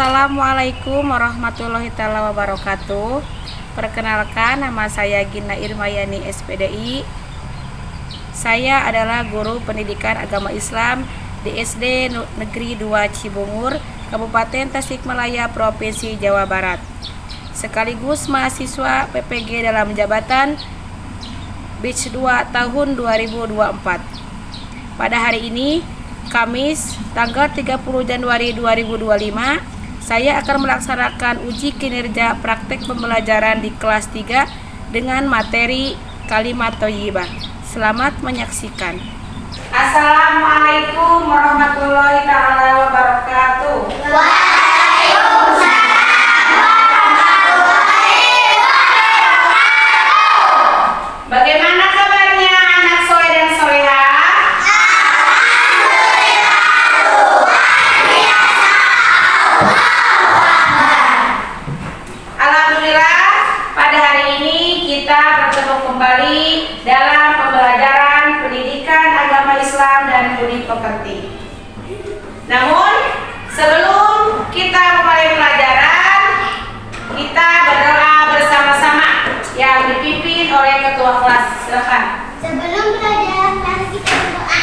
Assalamualaikum warahmatullahi wabarakatuh. Perkenalkan, nama saya Gina Irmayani SPDI. Saya adalah guru pendidikan agama Islam di SD Negeri 2 Cibungur, Kabupaten Tasikmalaya, Provinsi Jawa Barat. Sekaligus mahasiswa PPG dalam jabatan Batch 2 tahun 2024. Pada hari ini, Kamis, tanggal 30 Januari 2025, saya akan melaksanakan uji kinerja praktek pembelajaran di kelas 3 dengan materi kalimat thayyibah. Selamat menyaksikan. Assalamualaikum warahmatullahi wabarakatuh. Waalaikumsalam warahmatullahi wabarakatuh. Bagaimana kabarnya anak soleh dan solehah? Alhamdulillah, pada hari ini kita bertemu kembali dalam pembelajaran pendidikan agama Islam dan budi pekerti. Namun, sebelum kita memulai pelajaran, kita berdoa bersama-sama yang dipimpin oleh ketua kelas. Silakan. Sebelum pelajaran, mari kita berdoa.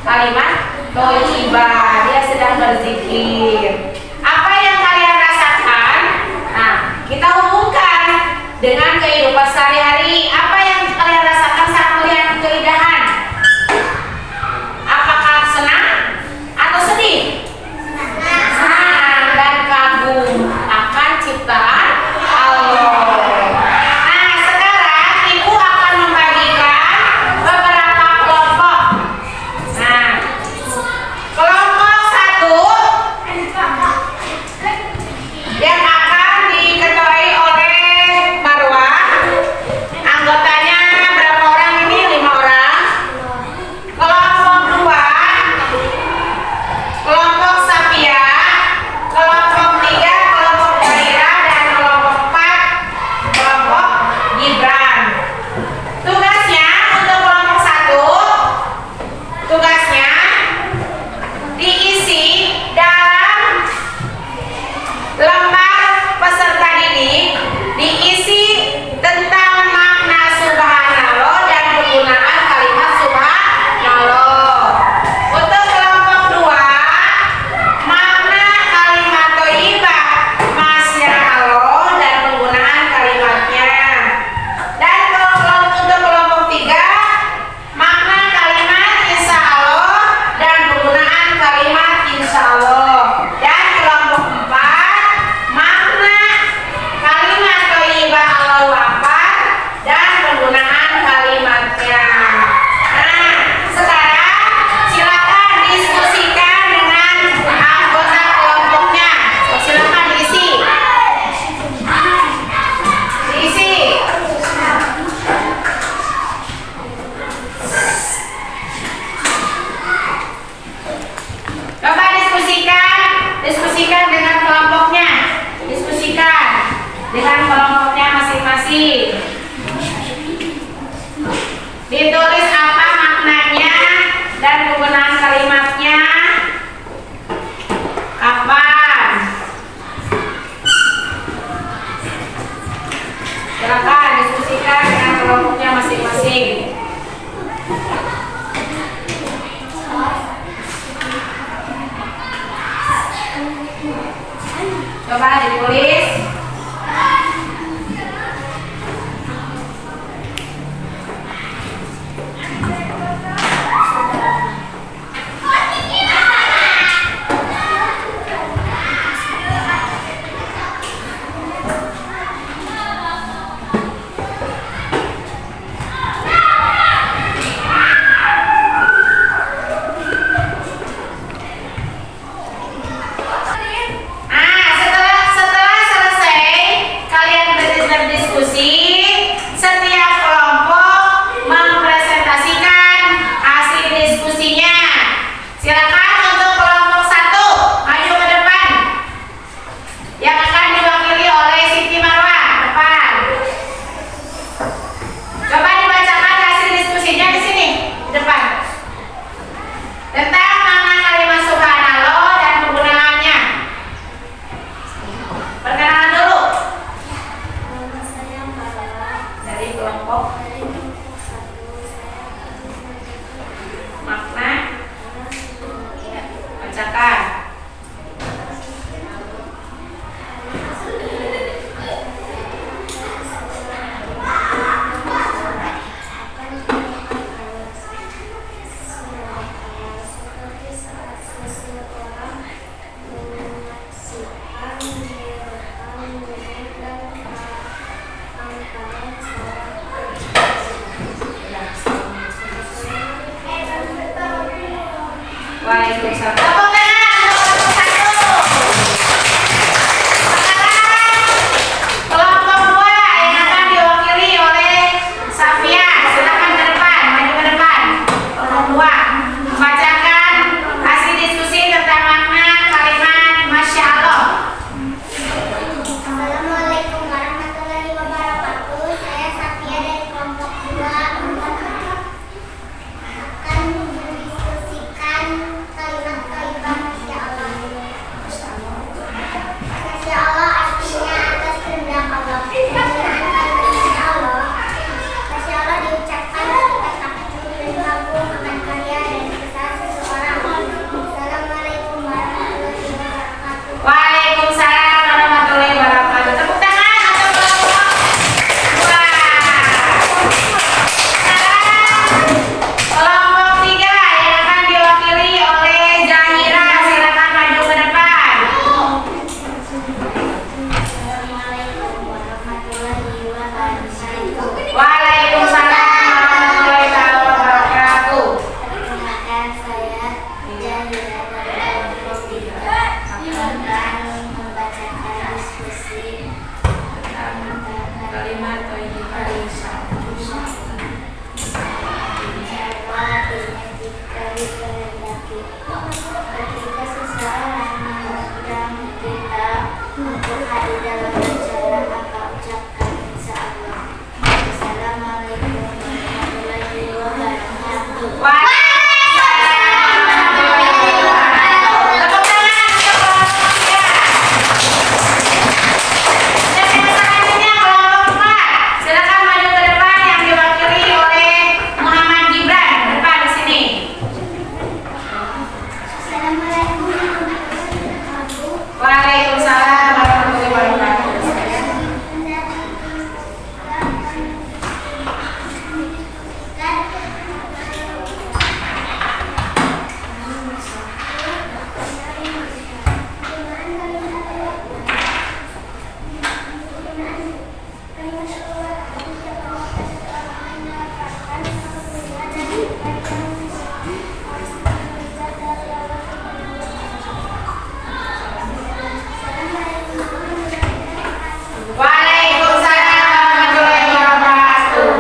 kalimat thayyibah. Dia sedang berzikir. Apa yang kalian rasakan? Nah, kita hubungkan dengan kehidupan sehari-hari. Apa yang kalian rasakan saat melihat keindahan? Apakah senang atau sedih? Senang dan kagum akan ciptaan Allah. Nah, sekarang ibu akan membagikan beberapa kelompok. Nah, kelompok 1 yang akan diketuai oleh Marwah. Anggotanya berapa orang ini? 5 orang. Kelompok 2, kelompok Safia, kelompok 3, kelompok Daira, dan kelompok 4, kelompok Gibran. Tugasnya untuk kelompok 1, tugasnya diisi dalam lembar peserta didik, diisi tentang makna subhanallah dan penggunaan kalimat subhanallah. Untuk kelompok 2, makna kalimat thayyibah, masya Allah, dan penggunaan kalimatnya. Dan untuk kelompok 3, makna kalimat insya Allah dan penggunaan kalimat insya Allah. Dan kelompok 4, makna kalimat thayyibah Allahu Akbar dan penggunaan kalimatnya. Nah, sekarang silakan diskusikan dengan anggota kelompoknya. Silakan diisi. Diisi. Coba diskusikan dengan kelompoknya. Diskusikan dengan kelompoknya masing-masing. Ditulis apa maknanya dan penggunaan kalimatnya. Kapan? Silakan diskusikan dengan kelompoknya masing-masing. Coba ditulis. Setelah selesai kalian berdiskusi, setiap kelompok mempresentasikan hasil diskusinya. Silakan untuk kelompok 1 maju ke depan, yang akan diwakili oleh Siti Marwah. Depan. Coba dibacakan hasil diskusinya di sini, di depan. Tentang makna kalimat subhanallah dan penggunaannya. Perkenalan dulu. Nama saya Marwah. Dari kelompok Dari kelompok 1 saya makna bacakan. seperti saat seseorang menyaksikan direkam gunung dan pangkalan Waalaikumsalam. Tepuk tangan untuk kelompok 1. Sekarang kelompok 2 yang akan diwakili oleh Safia. Silakan ke depan, maju ke depan. Kelompok 2 membacakan hasil diskusi tentang makna kalimat masya Allah. Assalamualaikum warahmatullahi wabarakatuh. Saya Safia dari kelompok 2 akan mendiskusikan kalimat Silakan maju ke depan yang diwakili oleh Muhammad Gibran. Depan di sini. Assalamualaikum warahmatullahi wabarakatuh. Waalaikumsalam warahmatullahi wabarakatuh. Waalaikumsalam warahmatullahi wabarakatuh.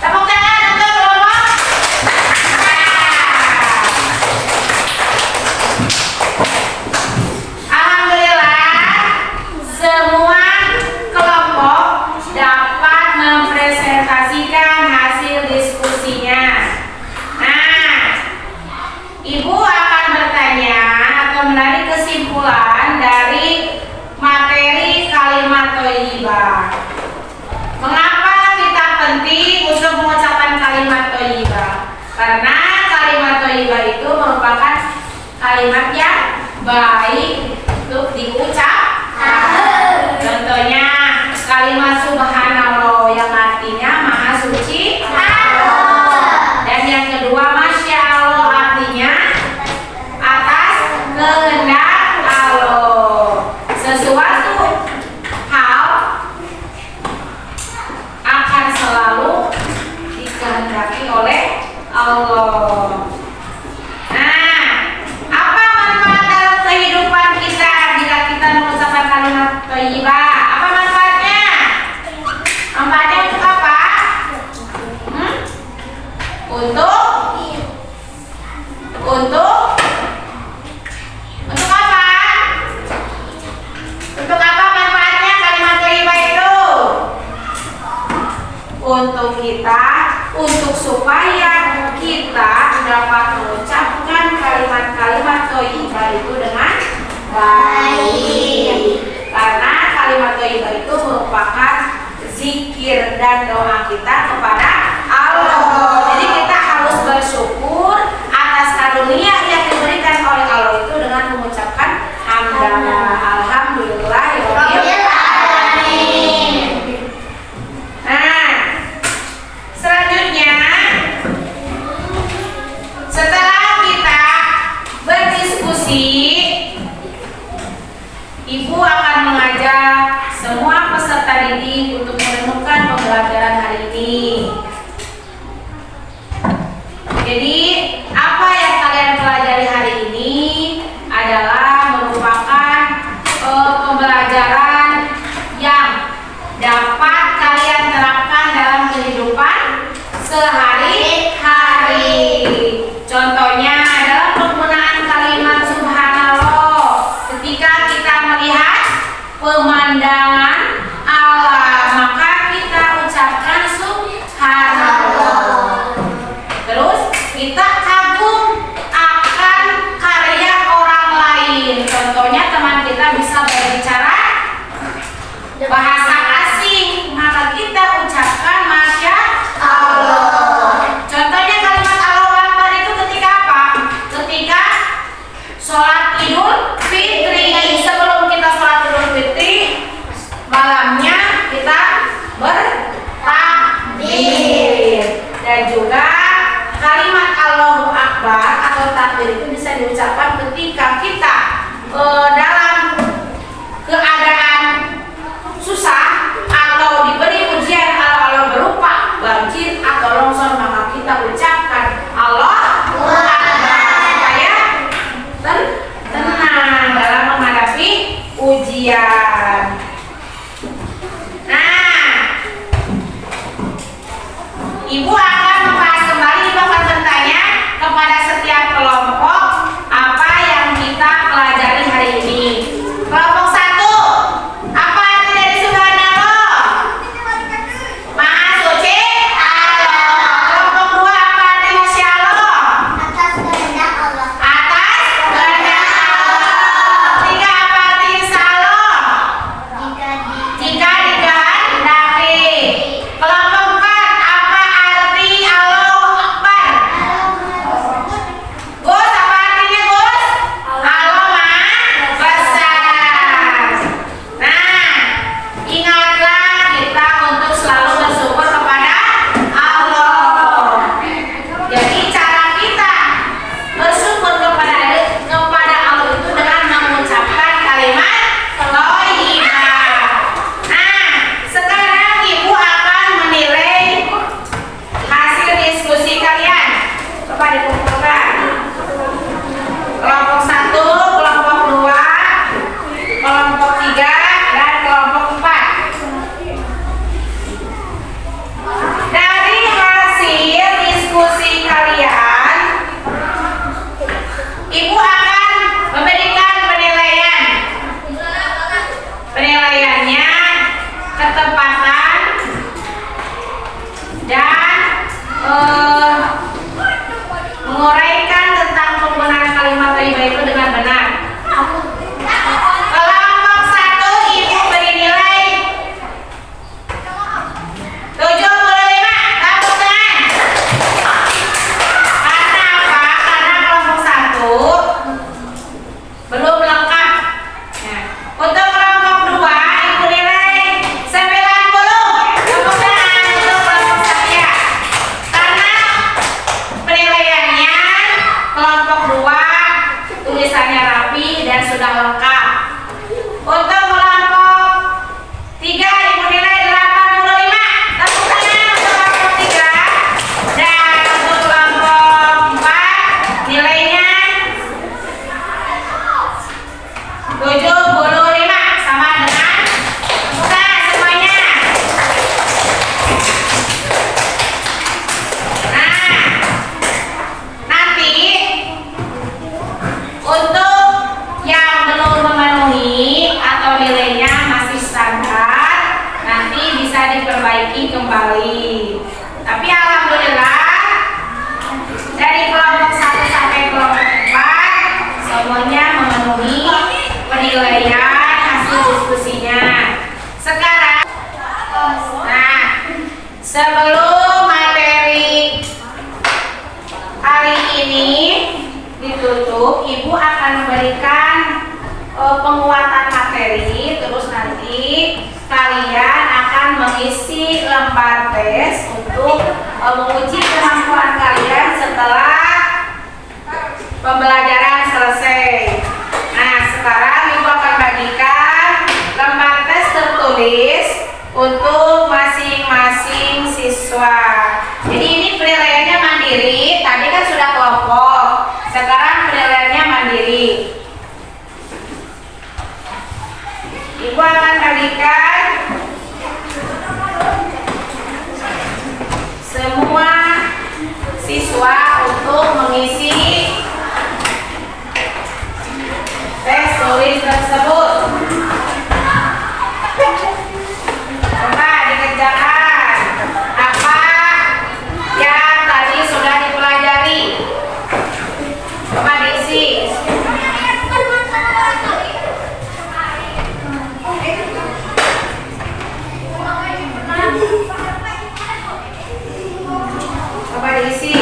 Tepuk tangan untuk kelompok. Alhamdulillah, semua kelompok dapat mempresentasikan hasil diskusinya. Nah, Ibu akan bertanya atau menarik kesimpulan dari materi kalimat thayyibah. Mengapa kita penting untuk mengucapkan kalimat thayyibah? Karena kalimat thayyibah itu merupakan kalimat yang baik untuk diucapkan. Contohnya kalimat subhanallah yang artinya maha suci Allah. Dan yang kedua masya Allah artinya atas kehendak Allah. Sesuatu hal akan selalu dikehendaki oleh Allah. Nah, apa manfaat dalam kehidupan kita jika kita mengucapkan kalimat thayyibah? Apa manfaatnya? Manfaatnya untuk apa? Untuk apa? Untuk apa manfaatnya kalimat thayyibah itu? Untuk kita, untuk supaya kita dapat mengucapkan kalimat-kalimat thayyibah itu dengan baik. Karena kalimat thayyibah itu merupakan zikir dan doa kita kepada Allah. Jadi kita harus bersyukur atas karunia yang diberikan oleh Allah itu dengan mengucapkan hamdalah. Alhamdulillahirabbil alamin. Nah, selanjutnya setelah kita berdiskusi, Ibu akan mengajak semua peserta didik untuk merenungkan pembelajaran hari ini. Jadi, apa yang kalian pelajari hari ini adalah merupakan pembelajaran yang dapat kalian terapkan dalam kehidupan sehari-hari. Contohnya adalah penggunaan kalimat subhanallah ketika kita melihat pemandangan alam, maka kita ucapkan subhanallah. Terus kita kagum akan karya orang lain. Contohnya teman kita bisa berbicara bahasa asing, maka kita ucapkan masya Allah. Contohnya kalimat Allahu Akbar itu ketika apa? Ketika sholat Idul Fitri. Sebelum kita sholat Idul Fitri, malamnya kita bertakbir. Dan juga kalimat Allahu Akbar atau takbir itu bisa diucapkan ketika kita dalam keadaan susah atau diberi ujian Allah berupa banjir atau longsor, maka kita ucapkan Allahu Akbar supaya tenang dalam menghadapi ujian. Nah, Ibu akan membahas kembali, Ibu akan bertanya kepada setiap kelompok apa yang kita pelajari hari ini. Kelompok 1, apa arti dari subhanallah? Maha suci Allah. Kelompok 2 apa? lagi kembali. Tapi alhamdulillah dari kelompok 1 sampai kelompok 4 semuanya memenuhi penilaian hasil diskusinya. Sekarang, nah, sebelum materi hari ini ditutup, Ibu akan memberikan penguatan materi, terus nanti kalian akan mengisi lembar tes untuk menguji kemampuan kalian setelah pembelajaran selesai. Nah, sekarang Ibu akan bagikan lembar tes tertulis untuk masing-masing siswa. Jadi ini penilaiannya mandiri, tadi kan sudah kelompok, sekarang penilaiannya mandiri. Ibu akan bagikan semua siswa untuk mengisi tes tulis tersebut. Coba dikerjakan apa yang tadi sudah dipelajari. Coba diisi. Coba diisi.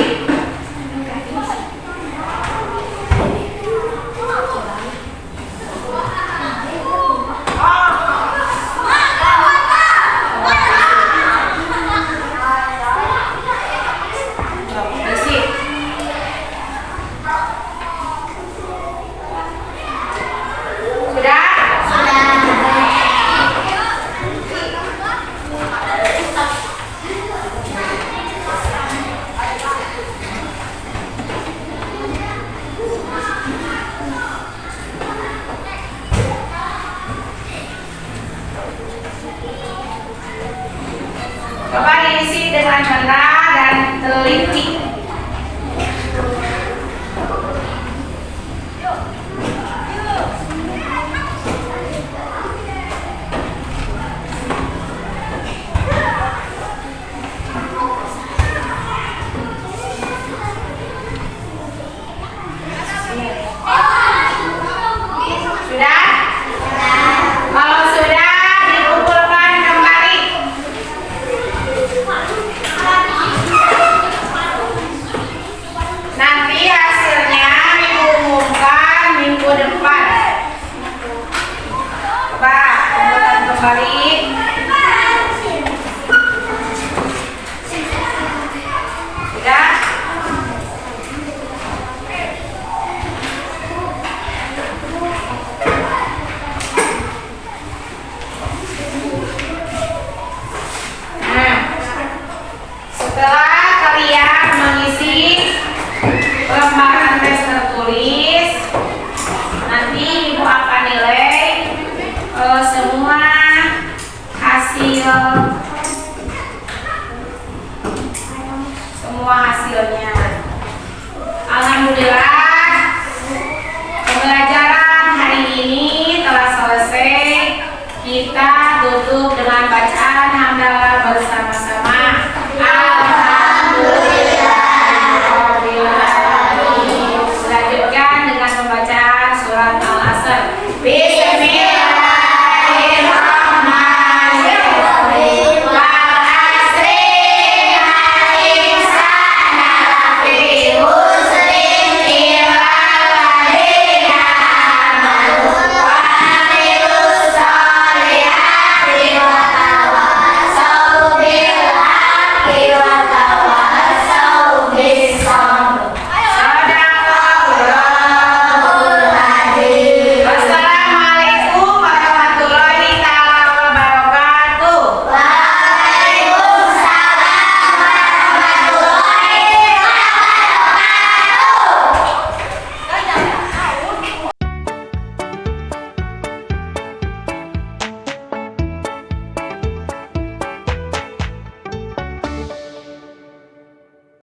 Coba diisi dengan benar dan teliti. Sudah? Kalau sudah, dikumpulkan kembali. Nanti hasilnya diumumkan minggu depan. Coba kumpulkan kembali. Sudah? Nah, setelah kalian mengisi lembaran tes tertulis, nanti Ibu akan nilai semua hasilnya. Alhamdulillah